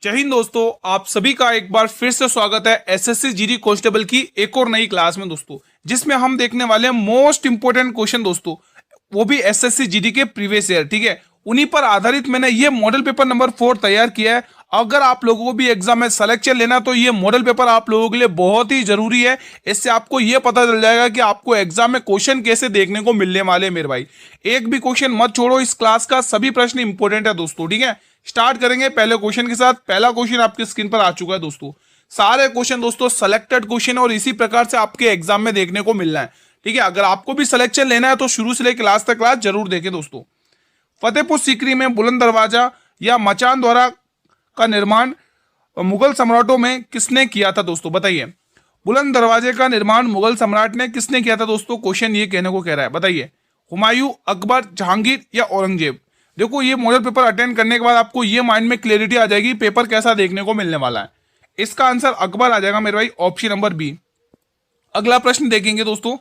जय हिंद दोस्तों, आप सभी का एक बार फिर से स्वागत है एसएससी जीडी कांस्टेबल की एक और नई क्लास में दोस्तों, जिसमें हम देखने वाले हैं मोस्ट इंपोर्टेंट क्वेश्चन दोस्तों, वो भी एसएससी जीडी के प्रीवियस ईयर। ठीक है, उन्हीं पर आधारित मैंने ये मॉडल पेपर नंबर 4 तैयार किया है। अगर आप लोगों को भी एग्जाम में सिलेक्शन लेना तो ये मॉडल पेपर आप लोगों के लिए बहुत ही जरूरी है। इससे आपको ये पता चल जाएगा कि आपको एग्जाम में क्वेश्चन कैसे देखने को मिलने वाले हैं। मेरे भाई, एक भी क्वेश्चन मत छोड़ो, इस क्लास का सभी प्रश्न इंपोर्टेंट है दोस्तों। ठीक है, स्टार्ट करेंगे पहले क्वेश्चन के साथ। पहला क्वेश्चन आपकी स्क्रीन पर आ चुका है दोस्तों। सारे क्वेश्चन दोस्तों सेलेक्टेड क्वेश्चन है और इसी प्रकार से आपके एग्जाम में देखने को मिलना है। ठीक है, अगर आपको भी सिलेक्शन लेना है तो शुरू से लेकर लास्ट तक क्लास जरूर देखें दोस्तों। फतेहपुर सीकरी में बुलंद दरवाजा या मचान द्वारा का निर्माण मुगल सम्राटों में किसने किया था दोस्तों, बताइए। बुलंद दरवाजे का निर्माण मुगल सम्राट ने किसने किया था दोस्तों, क्वेश्चन ये कहने को कह रहा है। बताइए, हुमायूं, अकबर, जहांगीर या औरंगजेब। देखो, ये मॉडल पेपर अटेंड करने के बाद आपको ये माइंड में क्लियरिटी आ जाएगी पेपर कैसा देखने को मिलने वाला है। इसका आंसर अकबर आ जाएगा मेरे भाई, ऑप्शन नंबर बी। अगला प्रश्न देखेंगे दोस्तों।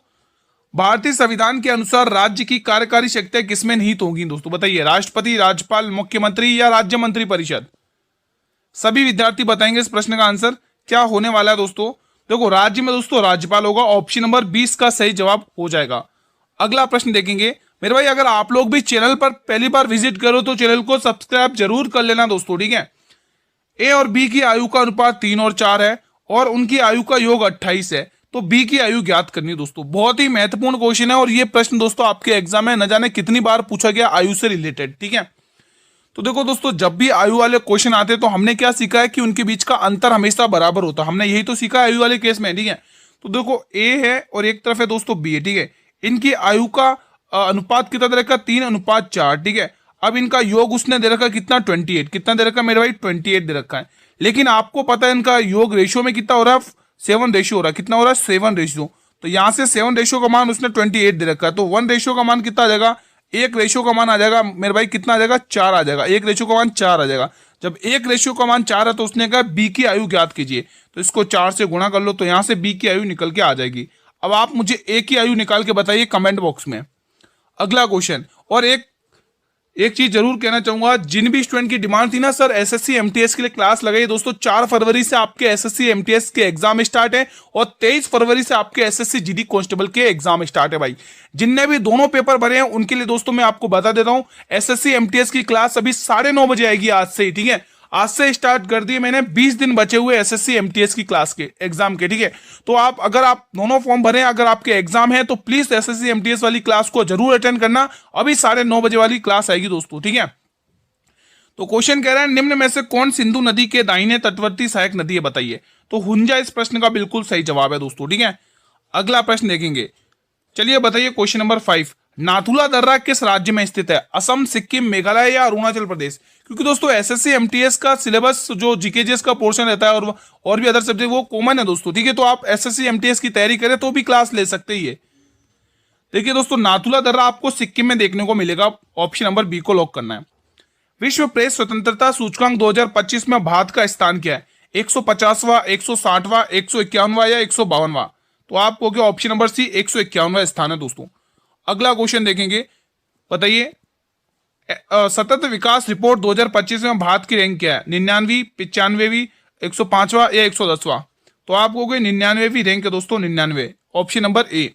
भारतीय संविधान के अनुसार राज्य की कार्यकारी शक्तियां किसमें निहित होंगी दोस्तों, बताइए। राष्ट्रपति, राज्यपाल, मुख्यमंत्री या राज्य मंत्री परिषद। सभी विद्यार्थी बताएंगे इस प्रश्न का आंसर क्या होने वाला है दोस्तों। देखो, राज्य में दोस्तों राज्यपाल होगा, ऑप्शन नंबर 20 का सही जवाब हो जाएगा। अगला प्रश्न देखेंगे मेरे भाई। अगर आप लोग भी चैनल पर पहली बार विजिट करो तो चैनल को सब्सक्राइब जरूर कर लेना दोस्तों। ठीक है, ए और बी की आयु का अनुपात 3 और 4 है और उनकी आयु का योग 28 है, तो बी की आयु ज्ञात करनी है दोस्तों। बहुत ही महत्वपूर्ण क्वेश्चन है और ये प्रश्न दोस्तों आपके एग्जाम में न जाने कितनी बार पूछा गया आयु से रिलेटेड। ठीक है, तो देखो दोस्तों, जब भी आयु वाले क्वेश्चन आते हैं तो हमने क्या सीखा है कि उनके बीच का अंतर हमेशा बराबर होता है। हमने यही तो सीखा आयु वाले केस में। ठीक है, तो देखो ए है और एक तरफ है दोस्तों बी है। ठीक है, इनकी आयु का अनुपात कितना दे रखा, 3:4। ठीक है, अब इनका योग उसने दे रखा कितना, 28। कितना दे रखा मेरे भाई, 28 दे रखा है। लेकिन आपको पता है इनका योग रेशियो में कितना हो रहा है, 7 रेशियो हो रहा है। कितना हो रहा है, 7 रेशियो। तो यहां से 7 रेशियो का मान उसने 28 दे रखा है, तो 1 रेशियो का मान कितना आ जाएगा, 1 रेशियो का मान आ जाएगा मेरे भाई, कितना आ जाएगा, 4 आ जाएगा। 1 रेशियो का मान 4 आ जाएगा। जब 1 रेशियो का मान 4 है तो उसने कहा बी की आयु ज्ञात कीजिए, तो इसको 4 से गुणा कर लो, तो यहां से बी की आयु निकल के आ जाएगी। अब आप मुझे ए की आयु निकाल के बताइए कमेंट बॉक्स में। अगला क्वेश्चन, और एक चीज जरूर कहना चाहूंगा, जिन भी स्टूडेंट की डिमांड थी ना सर एसएससी एमटीएस के लिए क्लास लगाई दोस्तों, 4 फरवरी से आपके एसएससी एमटीएस के एग्जाम स्टार्ट है और 23 फरवरी से आपके एसएससी जीडी कांस्टेबल के एग्जाम स्टार्ट है भाई। जिनने भी दोनों पेपर भरे हैं उनके लिए दोस्तों मैं आपको बता देता हूं, एसएससी एमटीएस की क्लास अभी 9:30 बजे आएगी आज से ही। ठीक है, आज से स्टार्ट कर दिए मैंने, 20 दिन बचे हुए एसएससी एमटीएस की क्लास के एग्जाम के। ठीक है, तो अगर आप दोनों फॉर्म भरें, अगर आपके एग्जाम है तो प्लीज एसएससी एमटीएस वाली क्लास को जरूर अटेंड करना। अभी 9:30 बजे वाली क्लास आएगी दोस्तों। ठीक है, तो क्वेश्चन कह रहा है निम्न में से कौन सिंधु नदी के दाहिने तटवर्ती सहायक नदी है, बताइए। तो हुंजा इस प्रश्न का बिल्कुल सही जवाब है दोस्तों। ठीक है, अगला प्रश्न देखेंगे। चलिए बताइए क्वेश्चन नंबर 5। नाथुला दर्रा किस राज्य में स्थित है, असम, सिक्किम, मेघालय या अरुणाचल प्रदेश। क्योंकि दोस्तों एसएससी एमटीएस का सिलेबस जो जीकेजीएस का पोर्शन रहता है और भी अदर सब्जेक्ट वो कॉमन है दोस्तों। ठीक है, तो आप एसएससी एमटीएस की तैयारी करें तो भी क्लास ले सकते ही है। देखिए दोस्तों, नाथुला दर्रा आपको सिक्किम में देखने को मिलेगा, ऑप्शन नंबर बी को लॉक करना है। विश्व प्रेस स्वतंत्रता सूचकांक 2025 में भारत का स्थान क्या है, 150वां, 160वां, 151वां या 152वां। तो आपको क्या ऑप्शन नंबर सी 151वां स्थान है दोस्तों। अगला क्वेश्चन देखेंगे, बताइए सतत विकास रिपोर्ट 2025 में भारत की रैंक क्या है, 99वीं, 95वीं, 105वां या 110वां। तो आपको 99वीं रैंक है दोस्तों, 99, ऑप्शन नंबर ए।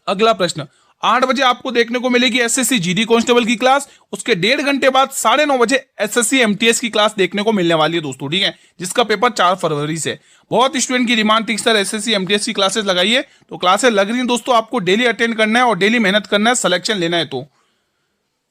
अगला प्रश्न, 8 बजे आपको देखने को मिलेगी एसएससी जीडी कांस्टेबल की क्लास, उसके 1.5 घंटे बाद 9:30 बजे एसएससी एमटीएस की क्लास देखने को मिलने वाली है दोस्तों। ठीक है, जिसका पेपर 4 फरवरी से। बहुत स्टूडेंट की डिमांड थी सर एसएससी एमटीएस की क्लासेस लगाइए, तो क्लासेस लग रही हैं दोस्तों। आपको डेली अटेंड करना है और डेली मेहनत करना है, सिलेक्शन लेना है। तो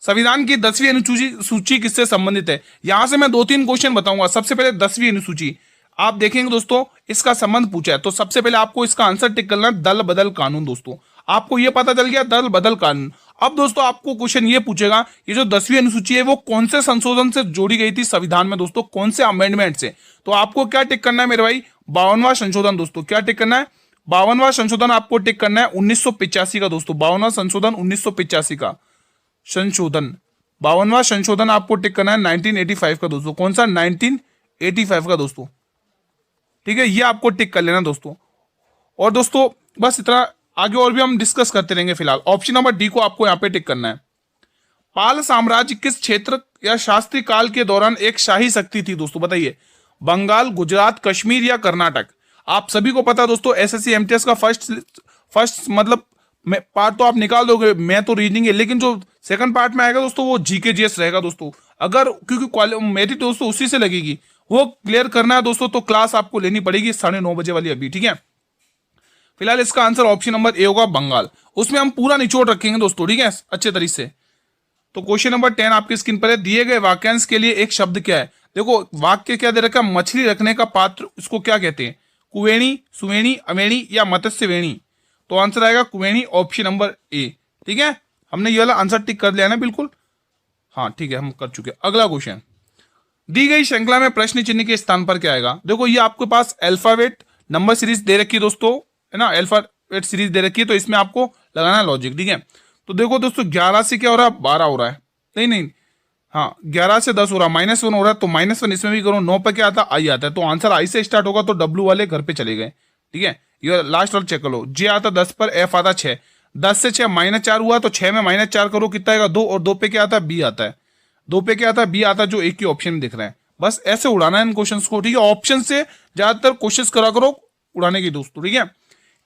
संविधान की 10वीं अनुसूची किससे संबंधित है, यहां से मैं 2-3 क्वेश्चन बताऊंगा। सबसे पहले 10वीं अनुसूची आप देखेंगे दोस्तों, इसका संबंध पूछा है, तो सबसे पहले आपको इसका आंसर टिक करना है, दल बदल कानून दोस्तों। आपको यह पता चल गया, दल बदल कानून। अब दोस्तों आपको क्वेश्चन ये पूछेगा, ये जो 10वीं अनुसूची है वो कौन से संशोधन से जोड़ी गई थी संविधान में दोस्तों, कौन से अमेंडमेंट से। तो आपको क्या टिक करना है मेरे भाई, 52वां संशोधन दोस्तों। क्या टिक करना है, 52वां संशोधन आपको टिक करना है 1985 का दोस्तों। 52वां संशोधन 1985 का संशोधन, 52वां संशोधन आपको टिक करना है 1985 का दोस्तों। कौन सा, 1985 का दोस्तों। ठीक है, ये आपको टिक कर लेना दोस्तों। और दोस्तों बस इतना, आगे और भी हम डिस्कस करते रहेंगे। फिलहाल ऑप्शन नंबर डी को आपको यहाँ पे टिक करना है। पाल साम्राज्य किस क्षेत्र या शास्त्री काल के दौरान एक शाही शक्ति थी दोस्तों, बताइए। बंगाल, गुजरात, कश्मीर या कर्नाटक। आप सभी को पता है दोस्तों, एसएससी एमटीएस का फर्स्ट मतलब पार्ट तो आप निकाल दोगे, मैं तो रीजनिंग है, लेकिन जो सेकंड पार्ट में आएगा दोस्तों वो जीके जीएस रहेगा दोस्तों। अगर क्योंकि मेरी दोस्तों उसी से लगेगी, वो क्लियर करना है दोस्तों, तो क्लास आपको लेनी पड़ेगी 9:30 बजे वाली अभी, ठीक है। फिलहाल इसका आंसर ऑप्शन नंबर ए होगा, बंगाल। उसमें हम पूरा निचोड़ रखेंगे दोस्तों, ठीक है, अच्छे तरीके से। तो क्वेश्चन नंबर 10 आपकी स्क्रीन पर है। दिए गए वाक्यांश के लिए एक शब्द क्या है। देखो वाक्य क्या दे रखा है, मछली रखने का पात्र, इसको क्या कहते हैं, कुवेणी, सुवेणी, अवेणी या मत्स्य वेणी। तो आंसर आएगा कुवेणी, ऑप्शन नंबर ए, ठीक है। हमने ये वाला आंसर टिक कर लिया ना, बिल्कुल, हाँ ठीक है, हम कर चुके। अगला क्वेश्चन, दी गई श्रृंखला में प्रश्न चिन्ह के स्थान पर क्या आएगा। देखो ये आपके पास अल्फाबेट नंबर सीरीज दे रखी है दोस्तों, है ना, अल्फाबेट सीरीज दे रखी है, तो इसमें आपको लगाना है लॉजिक, ठीक है। तो देखो दोस्तों 11 से क्या हो रहा है, 12 हो रहा है, नहीं, हाँ 11 से 10 हो रहा है, -1 हो रहा है, तो -1 इसमें भी करो। 9 पे क्या आता है, आई आता है, तो आंसर आई से स्टार्ट होगा, तो डब्ल्यू वाले घर पे चले गए, ठीक है। ये लास्ट वाला चेक कर लो, जे आता 10 पर, एफ आता 6, 10 से 6 -4 हुआ, तो 6 में -4 करो, कितना आएगा 2, और 2 पे क्या आता है, बी आता है, 2 पे क्या आता है, बी आता है, जो एक ही ऑप्शन में दिख रहा है। बस ऐसे उड़ाना है इन क्वेश्चंस को, ठीक है। ऑप्शन से ज्यादातर कोशिश करा करो उड़ाने की दोस्तों, ठीक है।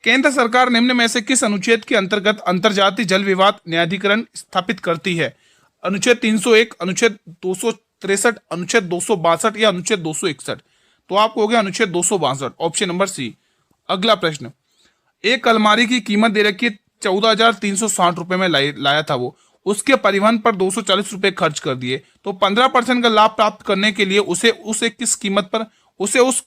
केंद्र सरकार निम्न में से किस अनुच्छेद के अंतर्गत अंतर्जातीय जल विवाद न्यायाधिकरण स्थापित करती है। अनुच्छेद 301, अनुच्छेद 263, अनुच्छेद 262 या अनुच्छेद 261। तो आपको हो गया अनुच्छेद 262, ऑप्शन नंबर सी। अगला प्रश्न, एक अलमारी की कीमत दे रखी है 14,360 रुपए में लाया था वो, उसके परिवहन पर 240 रुपए खर्च कर दिए, तो 15% का लाभ प्राप्त करने के लिए उसे किस कीमत पर, उसे उस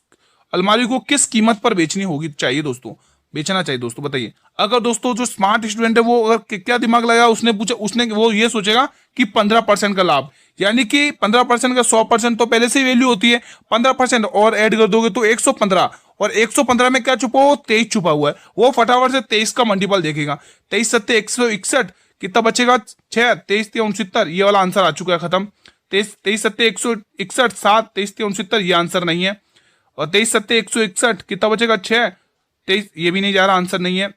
अलमारी को किस कीमत पर बेचनी होगी, चाहिए दोस्तों, बेचना चाहिए दोस्तों, बताइए। अगर दोस्तों जो स्मार्ट स्टूडेंट है वो अगर क्या दिमाग लगाया, उसने पूछा, उसने वो ये सोचेगा कि 15% का लाभ, यानी कि 15% का 100% तो पहले से ही वैल्यू होती है, 15% और ऐड कर दोगे तो 115, और 115 में क्या छुपा हुआ, 23 छुपा हुआ है, वो फटाफट से 23 का मल्टीपल देखेगा, 23 सत्ते 161, कितना बचेगा 6, 23 3 69, ये वाला आंसर आ चुका है, खत्म। 23 सत्ते 161, 7, 23 3 69, ये आंसर नहीं है, और 23 सत्ते 161, कितना बचेगा 6, 23, ये भी नहीं जा रहा, आंसर नहीं है।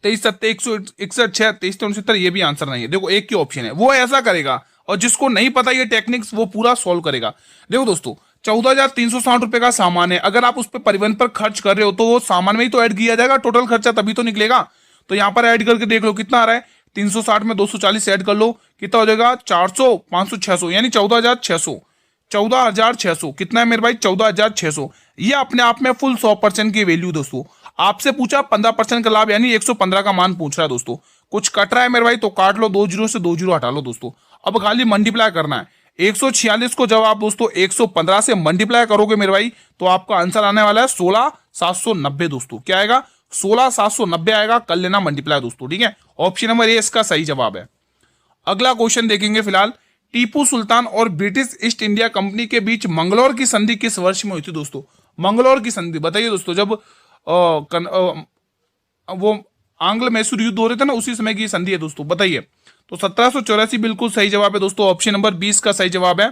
23 सत्ते 161, 6, 23 3 69, ये भी आंसर नहीं है। देखो एक ही ऑप्शन है, वो ऐसा करेगा, और जिसको नहीं पता ये टेक्निक्स, वो पूरा सॉल्व करेगा। देखो दोस्तों 14,360 रुपए का सामान है, अगर आप उस पर परिवहन पर खर्च कर रहे हो, तो वो सामान में ही तो ऐड किया जाएगा, टोटल खर्चा तभी तो निकलेगा। तो यहाँ पर ऐड करके देख लो कितना आ रहा है, 360 में 240 ऐड कर लो, कितना हो जाएगा 400, 500, 600, यानी 14,600, 14,600 कितना है मेरे भाई, 14,600। ये अपने आप में फुल 100% की वैल्यू दोस्तों। आपसे पूछा 15% का लाभ, यानी 115 का मान पूछ रहा है दोस्तों। कुछ कट रहा है मेरे भाई तो काट लो, 2 जीरो से 2 जीरो हटा लो दोस्तों। अब खाली मल्टीप्लाई करना है, 146 को जब आप दोस्तों 115 से मल्टीप्लाई करोगे मेरे भाई, तो आपका आंसर आने वाला है 16,790 दोस्तों। क्या आएगा, 16,790 आएगा, कर लेना मल्टीप्लाई दोस्तों, ठीक है। ऑप्शन नंबर ए इसका सही जवाब है। अगला क्वेश्चन देखेंगे फिलहाल, टीपू सुल्तान और ब्रिटिश ईस्ट इंडिया कंपनी के बीच मंगलौर की संधि किस वर्ष में हुई थी दोस्तों। मंगलौर की संधि बताइए दोस्तों, जब वो आंग्ल मैसूर युद्ध हो रहे थे ना, उसी समय की संधि है दोस्तों, बताइए। तो 1784 बिल्कुल सही जवाब है दोस्तों, ऑप्शन नंबर 20 का सही जवाब है।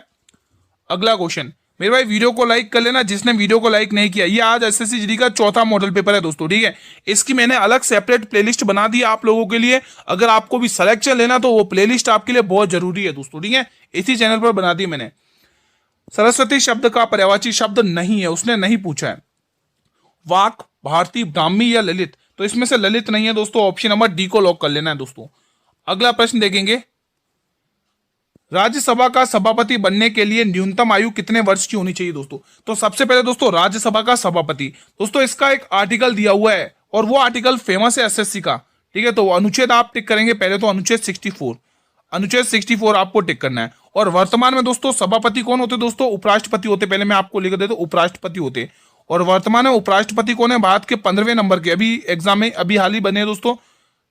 अगला क्वेश्चन, मेरे भाई वीडियो को लाइक कर लेना, जिसने वीडियो को लाइक नहीं किया। ये आज एसएससी जीडी का चौथा मॉडल पेपर है दोस्तों, ठीक है। इसकी मैंने अलग सेपरेट प्लेलिस्ट बना दी आप लोगों के लिए, अगर आपको भी सिलेक्शन लेना तो वो प्लेलिस्ट आपके लिए बहुत जरूरी है दोस्तों, ठीक है। इसी चैनल पर बना दी मैंने। सरस्वती शब्द का पर्यायवाची शब्द नहीं है, उसने नहीं पूछा है। वाक, भारती, ब्राह्मी या ललित, तो इसमें से ललित नहीं है दोस्तों, ऑप्शन नंबर डी को लॉक कर लेना है दोस्तों। अगला प्रश्न देखेंगे, राज्यसभा का सभापति बनने के लिए न्यूनतम आयु कितने वर्ष की होनी चाहिए दोस्तों। तो सबसे पहले दोस्तों राज्यसभा का सभापति, दोस्तों इसका एक आर्टिकल दिया हुआ है, और वो आर्टिकल फेमस है एसएससी का, ठीक है। तो अनुच्छेद आप टिक करेंगे, पहले तो अनुच्छेद 64, अनुच्छेद 64 आपको टिक करना है। और वर्तमान में दोस्तों सभापति कौन होते दोस्तों, उपराष्ट्रपति होते, पहले मैं आपको लिख देता हूं, उपराष्ट्रपति होते। और वर्तमान में उपराष्ट्रपति कौन है, भारत के 15वें नंबर के, अभी एग्जाम में अभी हाल ही बने हैं दोस्तों,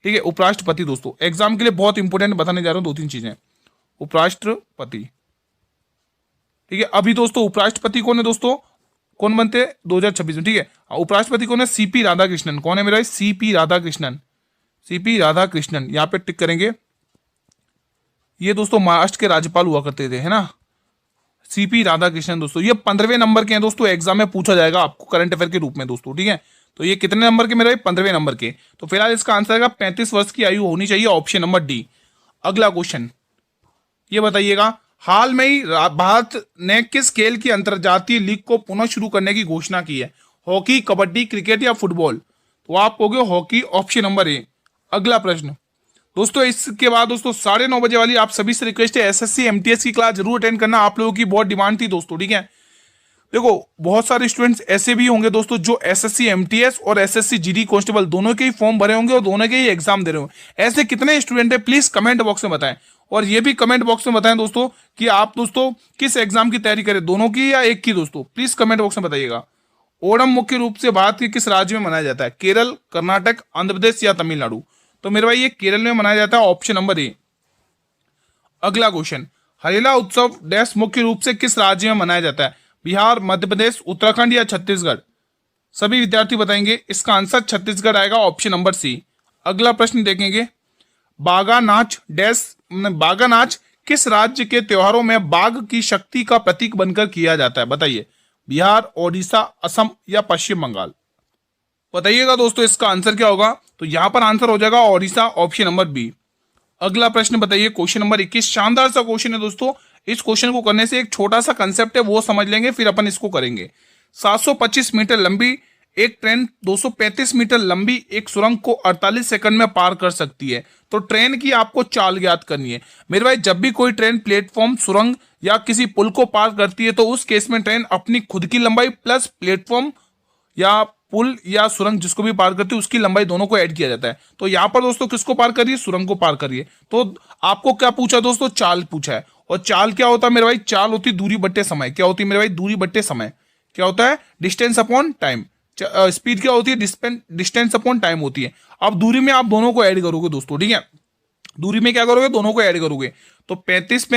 ठीक है। उपराष्ट्रपति दोस्तों एग्जाम के लिए बहुत इंपॉर्टेंट बताने जा रहा हूं, 2-3 चीजें। उपराष्ट्रपति, ठीक है। अभी दोस्तों उपराष्ट्रपति कौन है दोस्तों, कौन बनते 2026 में, ठीक है। उपराष्ट्रपति कौन है, सीपी राधाकृष्णन। कौन है मेरा, सीपी राधाकृष्णन, सीपी राधाकृष्णन, यहाँ पे टिक करेंगे। ये दोस्तों महाराष्ट्र के राज्यपाल हुआ करते थे, है ना, सीपी राधाकृष्णन दोस्तों। ये 15वें नंबर के हैं दोस्तों, एग्जाम में पूछा जाएगा आपको करंट अफेयर के रूप में दोस्तों, ठीक है। तो ये कितने नंबर के मेरे, 15वें नंबर के। तो फिलहाल इसका आंसर आएगा 35 वर्ष की आयु होनी चाहिए, ऑप्शन नंबर डी। अगला क्वेश्चन, ये बताइएगा। हाल में ही भारत ने किस खेल की अंतर्राष्ट्रीय लीग को पुनः शुरू करने की घोषणा की है? हॉकी, कबड्डी, क्रिकेट या फुटबॉल? तो आप कहोगे हॉकी, ऑप्शन नंबर ए। अगला प्रश्न दोस्तों, इसके बाद दोस्तों 9:30 बजे वाली आप सभी से रिक्वेस्ट है, एसएससी एमटीएस की क्लास जरूर अटेंड करना। आप लोगों की बहुत डिमांड थी दोस्तों, ठीक है। देखो बहुत सारे स्टूडेंट्स ऐसे भी होंगे दोस्तों जो एसएससी एमटीएस और एसएससी जीडी कांस्टेबल दोनों के ही फॉर्म भरे होंगे और दोनों के ही एग्जाम दे रहे होंगे। ऐसे कितने स्टूडेंट है प्लीज कमेंट बॉक्स में बताएं। और ये भी कमेंट बॉक्स में बताएं दोस्तों कि आप दोस्तों किस एग्जाम की तैयारी करें, दोनों की या एक की? दोस्तों प्लीज कमेंट बॉक्स में बताइएगा। ओणम मुख्य रूप से भारत के किस राज्य में मनाया जाता है? केरल, कर्नाटक, आंध्र प्रदेश या तमिलनाडु? तो मेरे भाई ये केरल में मनाया जाता है, ऑप्शन नंबर ए। अगला क्वेश्चन, हरेला उत्सव डैश मुख्य रूप से किस राज्य में मनाया जाता है? बिहार, मध्य प्रदेश, उत्तराखंड या छत्तीसगढ़? सभी विद्यार्थी बताएंगे। इसका आंसर छत्तीसगढ़ आएगा, ऑप्शन नंबर सी। अगला प्रश्न देखेंगे, बागा नाच डैश बागा नाच किस राज्य के त्योहारों में बाघ की शक्ति का प्रतीक बनकर किया जाता है? बताइए, बिहार, ओडिशा, असम या पश्चिम बंगाल? बताइएगा दोस्तों इसका आंसर क्या होगा। तो यहां पर आंसर हो जाएगा ओडिशा, ऑप्शन नंबर बी। अगला प्रश्न बताइए, क्वेश्चन नंबर 21। शानदार सा क्वेश्चन है दोस्तों। इस क्वेश्चन को करने से एक छोटा सा कंसेप्ट है वो समझ लेंगे, फिर अपन इसको करेंगे। 725 मीटर लंबी एक ट्रेन 235 मीटर लंबी एक सुरंग को 48 सेकंड में पार कर सकती है। तो ट्रेन की आपको चाल ज्ञात करनी है मेरे भाई। जब भी कोई ट्रेन प्लेटफॉर्म, सुरंग या किसी पुल को पार करती है तो उस केस में ट्रेन अपनी खुद की लंबाई प्लस प्लेटफॉर्म या पुल या सुरंग जिसको भी पार करती है उसकी लंबाई दोनों को ऐड किया जाता है। तो यहाँ पर दोस्तों किसको पार करिए? सुरंग को पार करिए। तो आपको क्या पूछा दोस्तों? चाल पूछा है। और चाल क्या होता है मेरे भाई? चाल होती दूरी बट्टे समय। क्या होती है मेरे भाई? दूरी बट्टे समय। क्या होता है? Distance upon time. स्पीड क्या होती है? डिस्टेंस अपॉन टाइम होती है। अब दूरी में आप दोनों को ऐड करोगे दोस्तों, ठीक है। दूरी में क्या करोगे? दोनों को ऐड करोगे। तो 35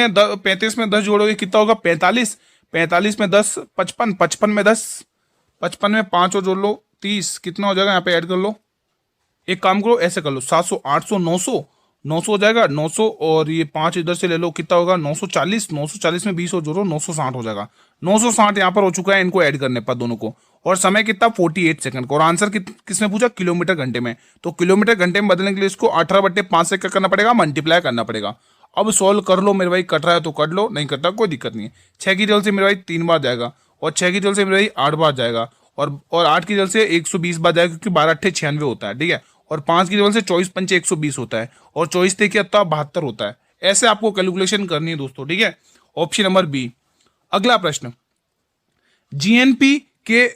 में 10 जोड़ोगे कितना होगा? 45। 45 में 10 55। 55 में 10, 55 में 5 और जोड़ लो 30। कितना हो जाएगा? यहाँ पे ऐड कर लो। एक काम करो, ऐसे कर लो, 700, 800, 900, 900 हो जाएगा। 900 और ये 5 इधर से ले लो, कितना होगा? 940। 940 में 20 और जोड़ो, 960 हो जाएगा। 960 यहाँ पर हो चुका है इनको ऐड करने पर दोनों को। और समय कितना? 48 सेकंड का। और आंसर किसने पूछा? किलोमीटर घंटे में। तो किलोमीटर घंटे में बदलने के लिए इसको 18/5 से क्या करना पड़ेगा? मल्टीप्लाई करना पड़ेगा। अब सोल्व कर लो मेरे भाई। कट रहा है तो कट लो, नहीं कटता कोई दिक्कत नहीं है। 6 की जल से मेरे भाई 3 बार जाएगा और 6 की जल से मेरे भाई 8 बार जाएगा और 8 की जल से 120 बार जाएगा क्योंकि 12 8 96 होता है, ठीक है। और 5 की जल से 24 पंचे 120 होता है और 24 देखिए 72 होता है। ऐसे आपको कैलकुलेशन करनी है दोस्तों, ठीक है। Option number B. अगला प्रश्न, जीएनपी के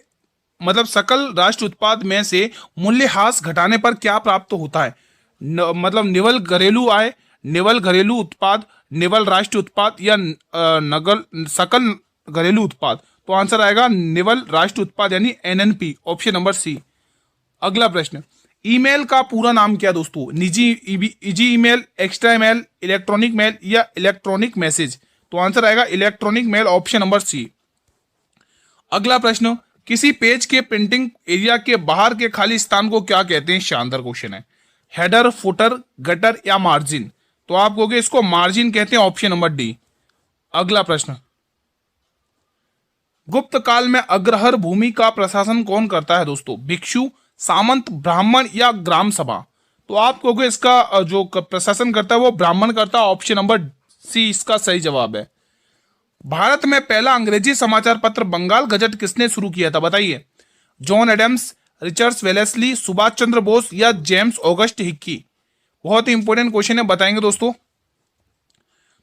मतलब सकल राष्ट्र उत्पाद में से मूल्यह्रास घटाने पर क्या प्राप्त होता है? मतलब निवल घरेलू आय, निवल घरेलू उत्पाद, निवल राष्ट्रीय उत्पाद या नगल सकल घरेलू उत्पाद? तो आंसर आएगा निवल राष्ट्रीय उत्पाद यानी एनएनपी, ऑप्शन नंबर सी। अगला प्रश्न, ईमेल का पूरा नाम क्या दोस्तों? निजी email, extra email, electronic mail या इलेक्ट्रॉनिक मैसेज? तो आंसर आएगा electronic mail, option number C. अगला प्रश्न, किसी पेज के प्रिंटिंग एरिया के बाहर के खाली स्थान को क्या कहते हैं? शानदार क्वेश्चन है। हेडर, फुटर, गटर या मार्जिन? तो आप कहोगे इसको मार्जिन कहते हैं, ऑप्शन नंबर डी। अगला प्रश्न, गुप्त काल में अग्रहर भूमि का प्रशासन कौन करता है दोस्तों? भिक्षु, सामंत, ब्राह्मण या ग्राम सभा? तो आप कहोगे इसका जो प्रशासन करता है वो ब्राह्मण करता है, ऑप्शन नंबर सी इसका सही जवाब है। भारत में पहला अंग्रेजी समाचार पत्र बंगाल गजट किसने शुरू किया था? बताइए, John Adams, Richard Wellesley, Subhash Chandra Bose या जेम्स ऑगस्ट हिक्की? बहुत ही इंपॉर्टेंट क्वेश्चन है, बताएंगे दोस्तों।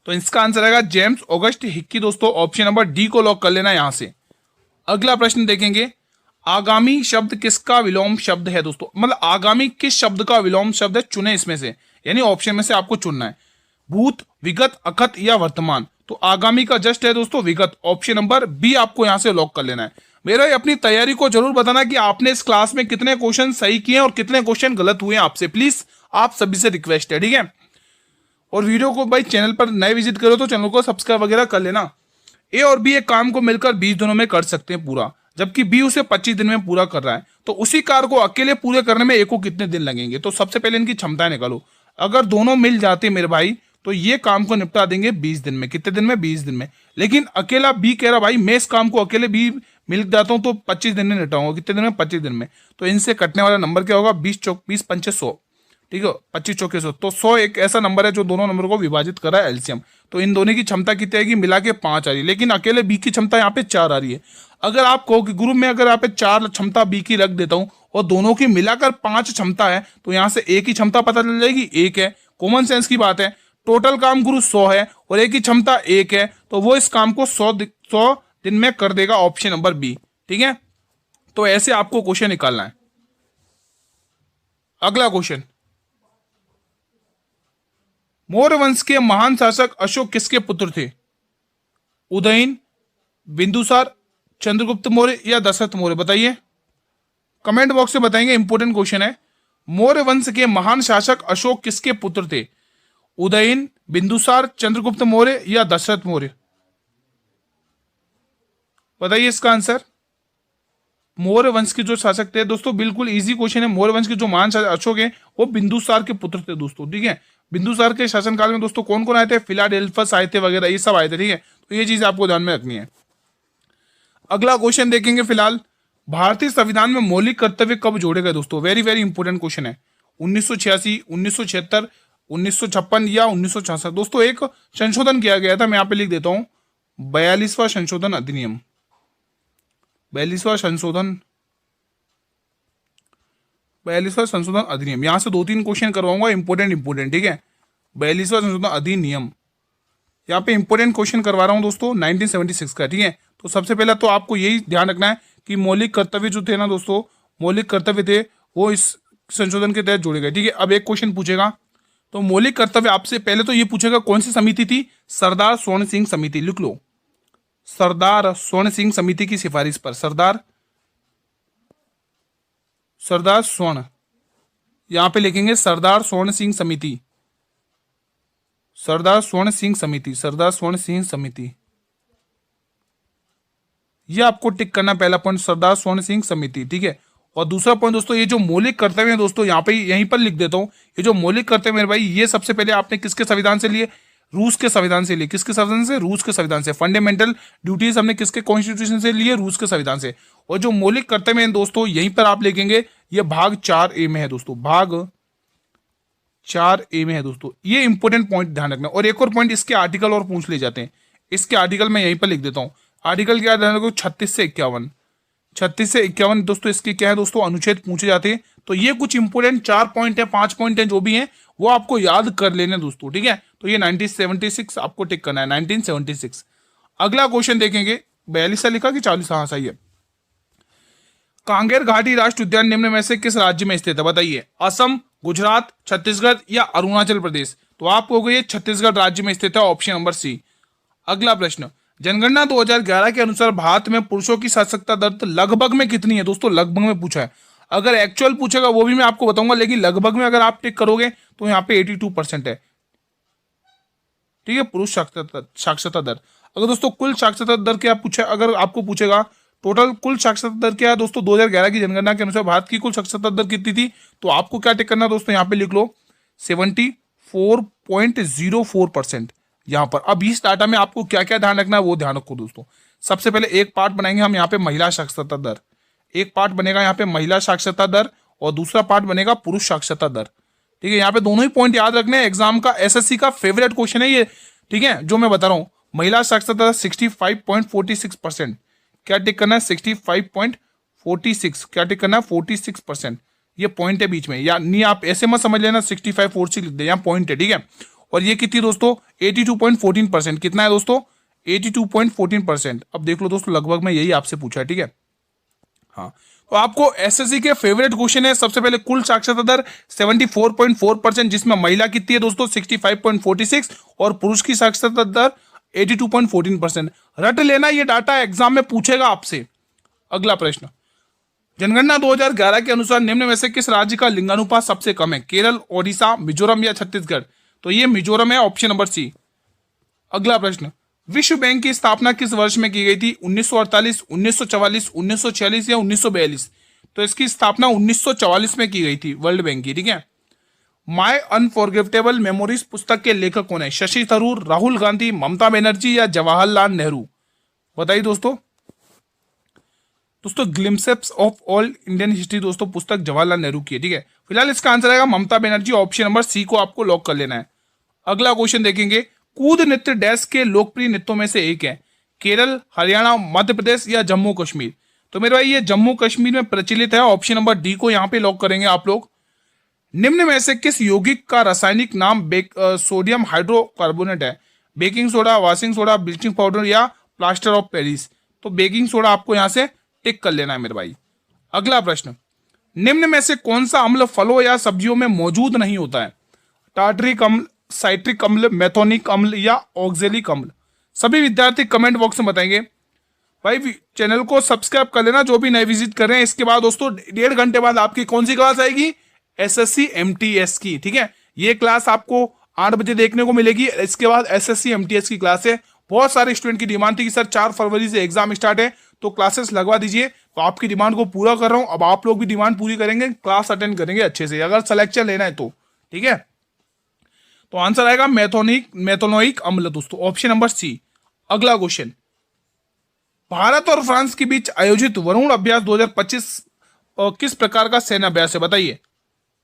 तो इसका आंसर आएगा जेम्स ऑगस्ट हिक्की दोस्तों, ऑप्शन नंबर डी को लॉक कर लेना यहां से। अगला प्रश्न देखेंगे, आगामी शब्द किसका विलोम शब्द है दोस्तों? मतलब आगामी किस शब्द का विलोम शब्द है? चुने इसमें से, यानी ऑप्शन में से आपको चुनना है। भूत, विगत, अखत या वर्तमान? तो आगामी का जस्ट है दोस्तों विगत, ऑप्शन नंबर बी आपको यहां से लॉक कर लेना है। मेरा अपनी तैयारी को जरूर बताना कि आपने इस क्लास में कितने क्वेश्चन सही किए और कितने क्वेश्चन गलत हुए हैं। आपसे प्लीज आप सभी से रिक्वेस्ट है, ठीक है। और वीडियो को भाई चैनल पर नए विजिट करो तो चैनल को सब्सक्राइब वगैरह कर लेना। ए और बी एक काम को मिलकर 20 दिनों में कर सकते हैं पूरा, जबकि बी उसे 25 दिन में पूरा कर रहा है। तो उसी कार्य को अकेले पूरे करने में ए को कितने दिन लगेंगे? तो सबसे पहले इनकी क्षमताएं निकालो। अगर दोनों मिल जाते मेरे भाई तो ये काम को निपटा देंगे 20 दिन में। कितने दिन में? 20 दिन में। लेकिन अकेला बी कह रहा भाई मैं इस काम को अकेले बी मिल जाता हूं तो 25 दिन में निपटाऊंगा। कितने दिन में? 25 दिन में। तो इनसे कटने वाला नंबर क्या होगा? 20 चौक 20 पंचे 100। ठीक है, 25 चौके 100, तो 100 एक ऐसा नंबर है जो दोनों नंबर को विभाजित कर रहा है एलसीएम। तो इन दोनों की क्षमता कितनी आएगी, मिला के 5 आ रही है, लेकिन अकेले बी की क्षमता यहाँ पे 4 आ रही है। अगर आप कहो कि ग्रुप में अगर यहाँ पे 4 क्षमता बी की रख देता हूँ और दोनों की मिलाकर 5 क्षमता है, तो यहाँ से ए की क्षमता पता चल जाएगी, 1 है, कॉमन सेंस की बात है। टोटल काम गुरु 100 है और ए की क्षमता 1 है, तो वो इस काम को 100 दिन में कर देगा, ऑप्शन नंबर बी। ठीक है, तो ऐसे आपको क्वेश्चन निकालना है। अगला क्वेश्चन, मौर्य वंश के महान शासक अशोक किसके पुत्र थे? उदयन, बिंदुसार, चंद्रगुप्त मौर्य या दशरथ मौर्य? बताइए, कमेंट बॉक्स में बताएंगे, इंपॉर्टेंट क्वेश्चन है। मौर्य वंश के महान शासक अशोक किसके पुत्र थे? उदयन, बिंदुसार, चंद्रगुप्त मौर्य या दशरथ मौर्य? बताइए इसका आंसर। मौर्य वंश के जो शासक थे दोस्तों, बिल्कुल इजी क्वेश्चन है। मौर्य वंश के जो महान शासक अशोक है वो बिंदुसार के पुत्र थे दोस्तों। ठीक है, बिंदुसार के शासनकाल में दोस्तों कौन कौन आए थे? फिलाडेल्फस आए थे वगैरह, ये सब आए थे। ठीक है, तो ये चीज आपको ध्यान में रखनी है। अगला क्वेश्चन देखेंगे फिलहाल, भारतीय संविधान में मौलिक कर्तव्य कब जोड़े गए दोस्तों? वेरी वेरी इंपोर्टेंट क्वेश्चन है। 1986, 1976, 1956 या 1966? दोस्तों एक संशोधन किया गया था, मैं यहाँ पे लिख देता हूँ, 42वां संशोधन अधिनियम, 42वां संशोधन अधिनियम। यहां से 2-3 क्वेश्चन करवाऊंगा, इंपोर्टेंट। ठीक है, 42वां संशोधन अधिनियम, यहाँ पे इंपोर्टेंट क्वेश्चन करवा रहा हूं दोस्तों 1976 का। ठीक है, तो सबसे पहला तो आपको यही ध्यान रखना है कि मौलिक कर्तव्य जो थे ना दोस्तों, मौलिक कर्तव्य थे वो इस संशोधन के तहत जोड़े गए। ठीक है, अब एक क्वेश्चन पूछेगा, तो मौलिक कर्तव्य आपसे पहले तो ये पूछेगा कौन सी समिति थी? सरदार स्वर्ण सिंह समिति, लिख लो, सरदार स्वर्ण सिंह समिति की सिफारिश पर, सरदार स्वर्ण, यहां पे लिखेंगे सरदार स्वर्ण सिंह समिति, सरदार स्वर्ण सिंह समिति, ये आपको टिक करना, पहला पॉइंट सरदार स्वर्ण सिंह समिति। ठीक है, और दूसरा पॉइंट दोस्तों, ये जो मौलिक कर्तव्य है दोस्तों, यहाँ पे यहीं पर लिख देता हूं, ये जो मौलिक कर्तव्य मेरे भाई, ये सबसे पहले आपने किसके संविधान से लिए? रूस के संविधान से लिए। किसके संविधान से? रूस के संविधान से। फंडामेंटल ड्यूटीज हमने किसके कॉन्स्टिट्यूशन से लिए? रूस के संविधान से। और जो मौलिक कर्तव्य है दोस्तों, यहीं पर आप लिखेंगे, ये भाग 4A में है दोस्तों, भाग 4A में है दोस्तों। ये इंपॉर्टेंट पॉइंट ध्यान रखना। और एक और पॉइंट, इसके आर्टिकल और पूछ ले जाते हैं, इसके आर्टिकल मैं यहीं पर लिख देता हूं। आर्टिकल क्या ध्यान रखो? 36 से 51, 36 से 51 दोस्तों, इसके क्या है दोस्तों? अनुच्छेद पूछे जाते हैं। तो ये कुछ इंपोर्टेंट 4 पॉइंट है, 5 पॉइंट है, जो भी है वो आपको याद कर लेने दोस्तों। ठीक है, तो ये 1976 आपको टिक करना है, 1976। अगला क्वेश्चन देखेंगे, 42 से लिखा कि 40? हाँ सही है। कांगेर घाटी राष्ट्रीय उद्यान निम्न में से किस राज्य में स्थित है? बताइए, असम, गुजरात, छत्तीसगढ़ या अरुणाचल प्रदेश? तो आपको ये छत्तीसगढ़ राज्य में स्थित है, ऑप्शन नंबर सी। अगला प्रश्न, जनगणना 2011 के अनुसार भारत में पुरुषों की साक्षरता दर लगभग में कितनी है? दोस्तों लगभग में पूछा है, अगर एक्चुअल पूछेगा वो भी मैं आपको बताऊंगा, लेकिन लगभग में अगर आप टिक करोगे तो यहाँ पे 82% है। ठीक है, पुरुष साक्षरता दर। अगर दोस्तों कुल साक्षरता दर क्या पूछे, अगर आपको पूछेगा टोटल कुल साक्षरता दर क्या है दोस्तों, 2011 की जनगणना के अनुसार भारत की कुल साक्षरता दर कितनी थी, तो आपको क्या टिक करना दोस्तों, यहाँ पे लिख लो 74.04%। यहाँ पर अब इस डाटा में आपको क्या क्या ध्यान रखना है वो ध्यान रखो दोस्तों। सबसे पहले एक पार्ट बनाएंगे हम यहाँ पे महिला साक्षरता दर, एक पार्ट बनेगा यहाँ पे महिला साक्षरता दर और दूसरा पार्ट बनेगा पुरुष साक्षरता दर। ठीक है, यहाँ पे दोनों ही पॉइंट याद रखने हैं, एग्जाम का एसएससी का फेवरेट क्वेश्चन है ये। ठीक है, जो मैं बता रहा हूँ, महिला साक्षरता 65.46%, क्या टिक करना है? 65.46, क्या टिक करना है? 46%। ये पॉइंट है बीच में, या नहीं आप ऐसे मत समझ लेना 65.46 लिख दे, यहाँ पॉइंट है। ठीक है, और ये कितनी दोस्तों? 82.14%। कितना है दोस्तों? 82.14%। अब देख लो दोस्तों, लगभग में यही आपसे पूछा है। ठीक है, हाँ, तो आपको एसएससी के फेवरेट क्वेश्चन है। सबसे पहले कुल साक्षरता दर 74.4%, जिसमें महिला कितनी है दोस्तों? 65.46 और पुरुष की साक्षरता दर 82.14%। रट लेना, ये डाटा एग्जाम में पूछेगा आपसे। अगला प्रश्न, जनगणना 2011 के अनुसार निम्न में से किस राज्य का लिंगानुपात सबसे कम है? केरल, ओडिशा, मिजोरम या छत्तीसगढ़? तो ये मिजोरम है, ऑप्शन नंबर सी। अगला प्रश्न, विश्व बैंक की स्थापना किस वर्ष में की गई थी? 1948, 1944, 1946 या 1942? तो इसकी स्थापना 1944 में की गई थी, वर्ल्ड बैंक की। ठीक है, माय अनफॉरगेटेबल मेमोरीज पुस्तक के लेखक कौन है? शशि थरूर, राहुल गांधी, ममता बनर्जी या जवाहरलाल नेहरू? बताइए दोस्तों। दोस्तों glimpses of all Indian history दोस्तों पुस्तक जवाहरलाल नेहरू की है, ठीक है। फिलहाल इसका आंसर आएगा ममता बनर्जी, ऑप्शन नंबर सी को आपको लॉक कर लेना है। अगला क्वेश्चन देखेंगे, कूद नृत्य डैश के लोकप्रिय नृत्यों में से एक है, केरल, हरियाणा, मध्य प्रदेश या जम्मू कश्मीर। तो मेरे भाई ये जम्मू कश्मीर में प्रचलित है, ऑप्शन नंबर डी को यहाँ पे लॉक करेंगे आप लोग। निम्न में से किस यौगिक का रासायनिक नाम सोडियम हाइड्रोकार्बोनेट है, baking soda, washing soda, bleaching powder या प्लास्टर ऑफ पेरिस। तो बेकिंग सोडा आपको यहाँ से टिक कर लेना है मेरे भाई। अगला प्रश्न, निम्न में से कौन सा अम्ल फलों या सब्जियों में मौजूद नहीं होता है, टार्टरिक अम्ल, साइट्रिक अम्ल, मेथोनिक अम्ल या ऑक्जेलिक अम्ल। सभी विद्यार्थी कमेंट बॉक्स में बताएंगे। भाई चैनल को सब्सक्राइब कर लेना जो भी नए विजिट कर रहे हैं। इसके बाद दोस्तों 1.5 घंटे बाद आपकी कौन सी क्लास आएगी, एसएससी एमटीएस की, ठीक है। ये क्लास आपको 8 बजे देखने को मिलेगी। इसके बाद एसएससी एमटीएस की क्लास है। बहुत सारे स्टूडेंट की डिमांड थी कि सर 4 फरवरी से एग्जाम स्टार्ट है तो क्लासेस लगवा दीजिए, तो आपकी डिमांड को पूरा कर रहा हूं। अब आप लोग भी डिमांड पूरी करेंगे, क्लास अटेंड करेंगे अच्छे से अगर सिलेक्शन लेना है तो, ठीक है। तो आंसर आएगा मेथोनोइक अम्ल दोस्तों, ऑप्शन नंबर सी। अगला क्वेश्चन, भारत और फ्रांस के बीच आयोजित वरुण अभ्यास 2025 किस प्रकार का सेना अभ्यास है, बताइए।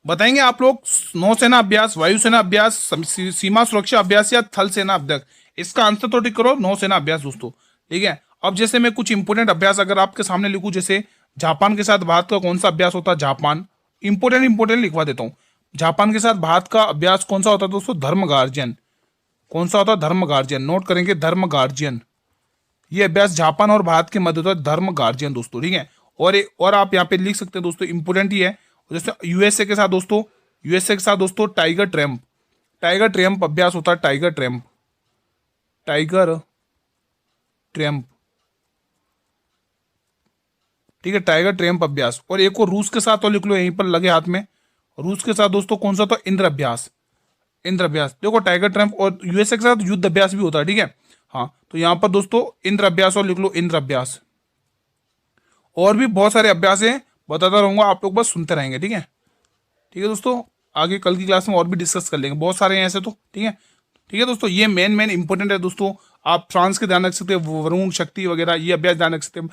बताएंगे आप लोग, नौसेना अभ्यास, वायुसेना अभ्यास, सीमा सुरक्षा अभ्यास या थल सेना अभ्यास। इसका आंसर तो टिक करो, नौसेना अभ्यास दोस्तों, ठीक है। अब जैसे मैं कुछ इंपोर्टेंट अभ्यास अगर आपके सामने लिखूं, जैसे जापान के साथ भारत का कौन सा अभ्यास होता है, जापान, इंपोर्टेंट लिखवा देता हूं। जापान के साथ भारत का अभ्यास कौन सा होता है दोस्तों, धर्म गार्जियन। कौन सा होता है, धर्म गार्जियन, नोट करेंगे, धर्म गार्जियन। ये अभ्यास जापान और भारत के मध्य होता है, धर्म गार्जियन दोस्तों, ठीक है। और आप यहाँ पे लिख सकते हैं दोस्तों, इंपोर्टेंट ही है। जैसे यूएसए के साथ दोस्तों टाइगर ट्रैम्प अभ्यास होता है, टाइगर ट्रैम्प, ठीक है, टाइगर ट्रैम्प अभ्यास। और एक और रूस के साथ तो लिख लो यहीं पर लगे हाथ में, रूस के साथ दोस्तों कौन सा होता है, इंद्र अभ्यास। देखो टाइगर ट्रैम्प, और यूएसए के साथ युद्ध अभ्यास भी होता है, ठीक है। हाँ, तो यहां पर दोस्तों इंद्र अभ्यास और लिख लो, इंद्र अभ्यास। और भी बहुत सारे अभ्यास हैं, बताता रहूंगा, आप लोग बस सुनते रहेंगे, ठीक है। ठीक है दोस्तों, आगे कल की क्लास में और भी डिस्कस कर लेंगे, बहुत सारे हैं ऐसे तो, ठीक है दोस्तों। ये मेन इंपॉर्टेंट है दोस्तों। आप फ्रांस के ध्यान रख सकते हैं, वरुण शक्ति वगैरह ये अभ्यास ध्यान रख सकते हैं।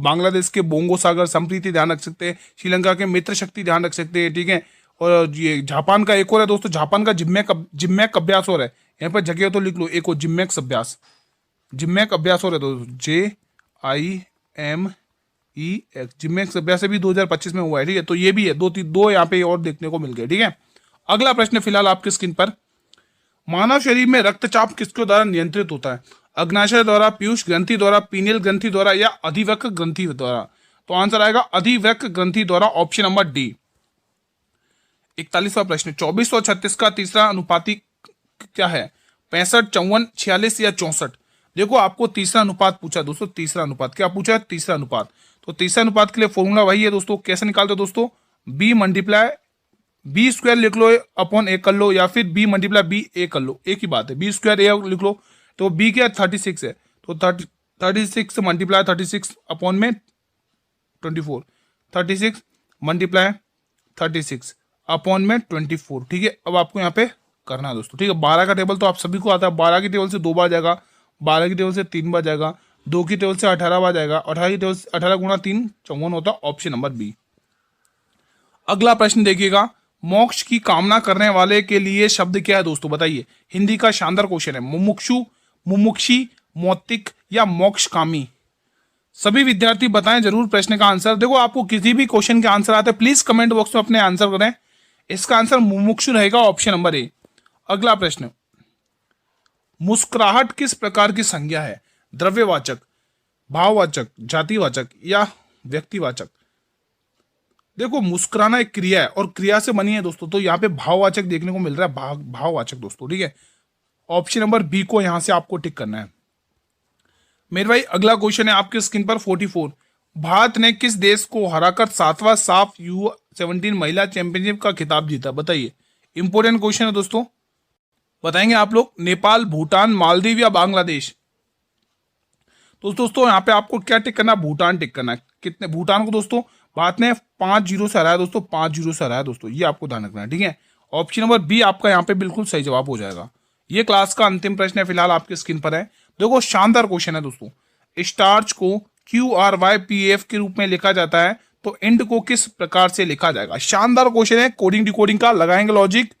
बांग्लादेश के बोंगो सागर संप्रीति ध्यान रख सकते हैं। श्रीलंका के मित्र शक्ति ध्यान रख सकते हैं, ठीक है। और ये जापान का एक और है दोस्तों, जापान का जिम्मैक अभ्यास और है, यहाँ पर जगह तो लिख लो, एक और जिम्मैक अभ्यास और है दोस्तों, JIMEX, जिम्मैक अभ्यास भी 2025 में हुआ है, ठीक है। तो ये भी है, दो यहाँ पे और देखने को मिल गए, ठीक है। अगला प्रश्न फिलहाल आपके स्क्रीन पर, मानव शरीर में रक्तचाप किसके द्वारा नियंत्रित होता है, अग्नाशय द्वारा, पीयूष ग्रंथि द्वारा, पीनियल ग्रंथि द्वारा या अधिवृक्क ग्रंथि द्वारा। तो आंसर आएगा अधिवृक्क ग्रंथि द्वारा, ऑप्शन नंबर डी। 41वां प्रश्न, 24 और 36 का तीसरा अनुपाती क्या है, 65, 54, 46 या 64। देखो आपको तीसरा अनुपात पूछा दोस्तों, तीसरा अनुपात क्या पूछा है, तीसरा अनुपात। तो तीसरा अनुपात के लिए फॉर्मूला वही है दोस्तों, कैसे निकालते हो दोस्तों, B स्क्वायर लिख लो अपॉन A कर लो, या फिर B मल्टीप्लाई B A कर लो, एक ही बात है। B स्क्वायर A लिख लो, तो B क्या 36 है, तो 36 मल्टीप्लाई 36 अपॉन में 24, 36 मल्टीप्लाई 36 अपॉन में 24, ठीक है। अब आपको यहाँ पे करना है दोस्तों, ठीक है। 12 का टेबल तो आप सभी को आता है, 12 की टेबल से 2 बार जाएगा, 12 की टेबल से 3 बार जाएगा, 2 की टेबल से 18 बार जाएगा, 18 की टेबल से 18 गुणा 3 54 होता है, ऑप्शन नंबर बी। अगला प्रश्न देखिएगा, मोक्ष की कामना करने वाले के लिए शब्द क्या है दोस्तों, बताइए। हिंदी का शानदार क्वेश्चन है, मुमुक्षु, मुमुक्षी, मौतिक या मोक्षकामी। सभी विद्यार्थी बताएं जरूर प्रश्न का आंसर। देखो आपको किसी भी क्वेश्चन के आंसर आते हैं, प्लीज कमेंट बॉक्स में अपने आंसर करें। इसका आंसर मुमुक्षु रहेगा, ऑप्शन नंबर ए। अगला प्रश्न, मुस्कुराहट किस प्रकार की संज्ञा है, द्रव्यवाचक, भाववाचक, जातिवाचक या व्यक्तिवाचक। देखो मुस्कुराना एक क्रिया है और क्रिया से बनी है दोस्तों, तो यहाँ पे भाववाचक देखने को मिल रहा है, भाववाचक दोस्तों, ठीक है। ऑप्शन नंबर बी को यहां से आपको टिक करना है मेरे भाई। अगला क्वेश्चन है आपके स्क्रीन पर 44, भारत ने किस देश को हराकर 7वां साफ U17 महिला चैंपियनशिप का खिताब जीता, बताइए। इंपोर्टेंट क्वेश्चन है दोस्तों, बताएंगे आप लोग। नेपाल, भूटान, मालदीव या बांग्लादेश। तो दोस्तों यहाँ पे आपको क्या टिक करना है, भूटान टिक करना है। कितने, भूटान को दोस्तों भारत ने 5-0 से हराया दोस्तों, 5-0 से हराया दोस्तों, ये आपको ध्यान रखना है, ठीक है। ऑप्शन नंबर बी आपका यहाँ पे बिल्कुल सही जवाब हो जाएगा। ये क्लास का अंतिम प्रश्न है, फिलहाल आपके स्क्रीन पर है। देखो शानदार क्वेश्चन है दोस्तों, स्टार्च को QRYPF के रूप में लिखा जाता है, तो एंड को किस प्रकार से लिखा जाएगा। शानदार क्वेश्चन है, कोडिंग डिकोडिंग का, लगाएंगे लॉजिक।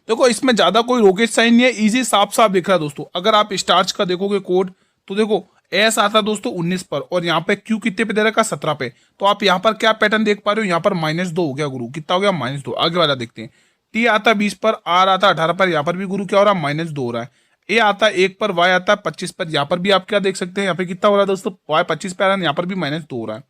देखो इसमें ज्यादा कोई रॉकेट साइन नहीं है, इजी साफ साफ दिख रहा है दोस्तों। अगर आप स्टार्च का देखोगे कोड तो देखो एस आता है दोस्तों 19 पर, और यहाँ पे क्यू कितने पे दे रखा है 17 पे। तो आप यहाँ पर क्या पैटर्न देख पा रहे हो, यहाँ पर -2 हो गया गुरु, कितना हो गया -2। आगे वाला देखते हैं, टी आता है 20 पर, आर आता है 18 पर, यहाँ पर भी गुरु क्या हो रहा है -2 हो रहा है। ए आता है 1 पर, वाई आता है 25 पर, यहाँ पर भी आप क्या देख सकते हैं, यहाँ पे कितना हो रहा है दोस्तों, वाई 25 पे आ रहा है, यहाँ पर भी -2 हो रहा है,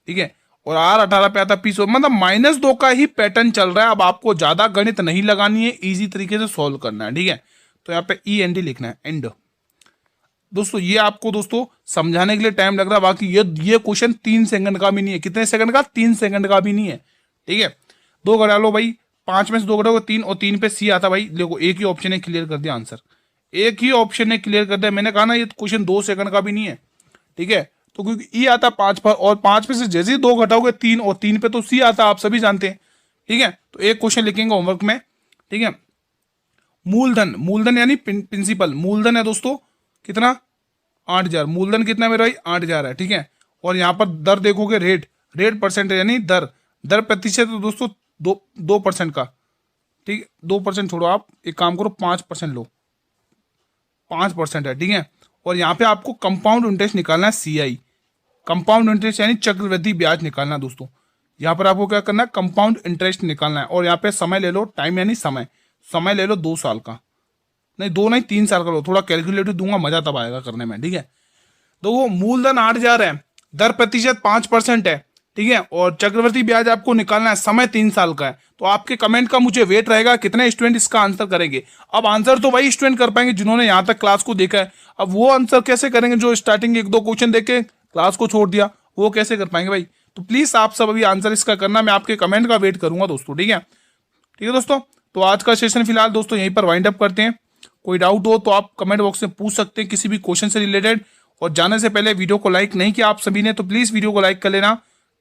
ठीक है। और आर 18 पे आता है 20, मतलब -2 का ही पैटर्न चल रहा है। अब आपको ज्यादा गणित नहीं लगानी है, इजी तरीके से सॉल्व करना है, ठीक है। तो यहाँ पे END लिखना है, एंड। दोस्तों ये आपको दोस्तों समझाने के लिए टाइम लग रहा है, बाकी ये क्वेश्चन 3 सेकंड का भी नहीं है। कितने सेकंड का, 3 सेकंड का भी नहीं है, ठीक है। 2 घटा लो भाई, 5 में से 2 घटाओगे 3, और 3 पे सी आता भाई। देखो एक ही ऑप्शन है, क्लियर कर दिया आंसर, एक ही ऑप्शन है, क्लियर कर दिया। मैंने कहा ना ये क्वेश्चन 2 सेकंड का भी नहीं है, ठीक है। तो क्योंकि ई आता 5 पर, और 5 में से जैसे ही 2 घटाओगे 3, और 3 पे तो सी आता, आप सभी जानते हैं, ठीक है। तो एक क्वेश्चन लिखेंगे होमवर्क में, ठीक है। मूलधन, मूलधन यानी प्रिंसिपल, मूलधन है दोस्तों कितना 8000, मूलधन कितना मेरा भाई 8000 है, ठीक है। और यहाँ पर दर देखोगे, रेट परसेंट यानी दर प्रतिशत तो दोस्तों 2% का, ठीक है। 2% छोड़ो, आप एक काम करो 5% लो, 5% है, ठीक है। और यहाँ पे आपको कंपाउंड इंटरेस्ट निकालना है, CI, कंपाउंड इंटरेस्ट यानी चक्रवृद्धि ब्याज निकालना है दोस्तों। यहाँ पर आपको क्या करना है, कंपाउंड इंटरेस्ट निकालना है। और यहाँ पे समय ले लो, टाइम यानी समय ले लो 2 साल का, नहीं 2 नहीं 3 साल का लो, थोड़ा कैलकुलेटर दूंगा, मजा तब आएगा करने में, ठीक है। तो वो मूलधन 8000 है, दर प्रतिशत 5% है, ठीक है। और चक्रवृद्धि ब्याज आपको निकालना है, समय 3 साल का है। तो आपके कमेंट का मुझे वेट रहेगा, कितने स्टूडेंट इसका आंसर करेंगे। अब आंसर तो वही स्टूडेंट कर पाएंगे जिन्होंने यहाँ तक क्लास को देखा है। अब वो आंसर कैसे करेंगे जो स्टार्टिंग 1-2 क्वेश्चन देख के क्लास को छोड़ दिया, वो कैसे कर पाएंगे भाई। तो प्लीज आप सब अभी आंसर इसका करना, मैं आपके कमेंट का वेट करूंगा दोस्तों, ठीक है। ठीक है दोस्तों, तो आज का सेशन फिलहाल दोस्तों यहीं पर वाइंड अप करते हैं। कोई डाउट हो तो आप कमेंट बॉक्स में पूछ सकते हैं किसी भी क्वेश्चन से रिलेटेड। और जाने से पहले वीडियो को लाइक नहीं किया आप सभी ने, तो प्लीज वीडियो को लाइक कर लेना,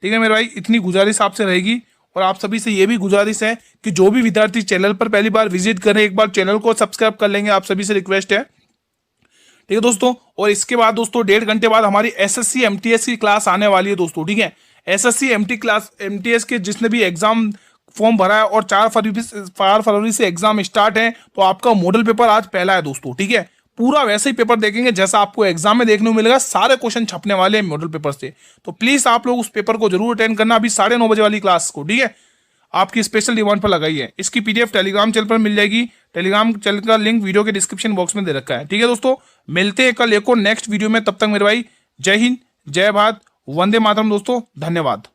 ठीक है मेरे भाई। इतनी गुजारिश आपसे रहेगी। और आप सभी से ये भी गुजारिश है कि जो भी विद्यार्थी चैनल पर पहली बार विजिट करें, एक बार चैनल को सब्सक्राइब कर लेंगे, आप सभी से रिक्वेस्ट है, ठीक है दोस्तों। और इसके बाद दोस्तों 1.5 घंटे बाद हमारी SSC MTS की क्लास आने वाली है दोस्तों, ठीक है। SSC MTS के जिसने भी एग्जाम फॉर्म भरा है और 4 फरवरी से एग्जाम स्टार्ट है, तो आपका मॉडल पेपर आज पहला है दोस्तों, ठीक है। पूरा वैसे ही पेपर देखेंगे जैसा आपको एग्जाम में देखने को मिलेगा, सारे क्वेश्चन छपने वाले हैं मॉडल पेपर से। तो प्लीज आप लोग उस पेपर को जरूर अटेंड करना, अभी 9:30 बजे वाली क्लास को, ठीक है। आपकी स्पेशल डिमांड पर लगाई है। इसकी PDF टेलीग्राम चैनल पर मिल जाएगी, टेलीग्राम चैनल का लिंक वीडियो के डिस्क्रिप्शन बॉक्स में दे रखा है, ठीक है दोस्तों। मिलते हैं कल एक और नेक्स्ट वीडियो में, तब तक मेरे भाई जय हिंद, जय भारत, वंदे मातरम दोस्तों, धन्यवाद।